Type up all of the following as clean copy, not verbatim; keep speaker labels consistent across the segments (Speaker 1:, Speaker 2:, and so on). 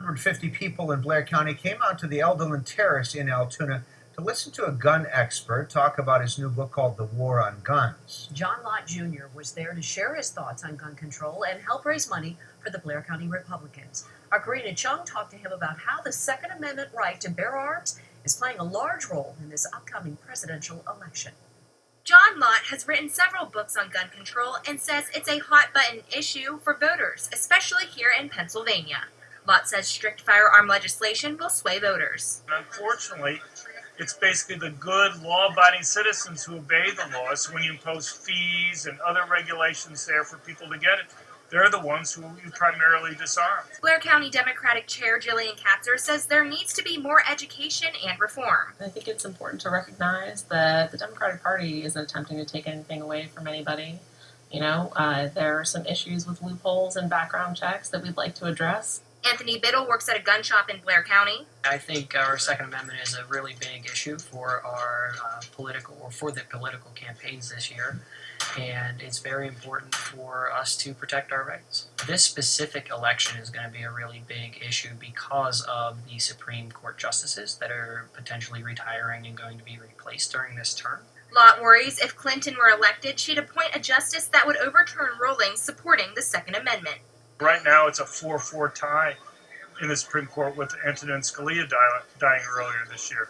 Speaker 1: 150 people in Blair County came out to the Altoona Terrace in Altoona to listen to a gun expert talk about his new book called The War on Guns.
Speaker 2: John Lott Jr. was there to share his thoughts on gun control and help raise money for the Blair County Republicans. Our Karina Chung talked to him about how the Second Amendment right to bear arms is playing a large role in this upcoming presidential election.
Speaker 3: John Lott has written several books on gun control and says it's a hot-button issue for voters, especially here in Pennsylvania. Lott says strict firearm legislation will sway voters.
Speaker 4: Unfortunately, it's basically the good, law-abiding citizens who obey the laws. So when you impose fees and other regulations there for people to get it, they're the ones who you primarily disarm.
Speaker 3: Blair County Democratic Chair Jillian Katzer says there needs to be more education and reform.
Speaker 5: I think it's important to recognize that the Democratic Party isn't attempting to take anything away from anybody. There are some issues with loopholes and background checks that we'd like to address.
Speaker 3: Anthony Biddle works at a gun shop in Blair County.
Speaker 6: I think our Second Amendment is a really big issue for our for the political campaigns this year, and it's very important for us to protect our rights. This specific election is going to be a really big issue because of the Supreme Court justices that are potentially retiring and going to be replaced during this term.
Speaker 3: Lott worries if Clinton were elected, she'd appoint a justice that would overturn rulings supporting the Second Amendment.
Speaker 4: Right now, it's a 4-4 tie in the Supreme Court with Antonin Scalia dying earlier this year.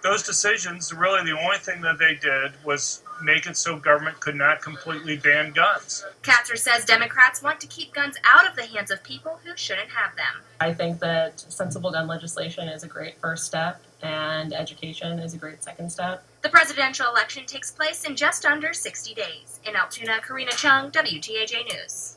Speaker 4: Those decisions, really the only thing that they did was make it so government could not completely ban guns.
Speaker 3: Katzer says Democrats want to keep guns out of the hands of people who shouldn't have them.
Speaker 5: I think that sensible gun legislation is a great first step, and education is a great second step.
Speaker 3: The presidential election takes place in just under 60 days. In Altoona, Karina Chung, WTAJ News.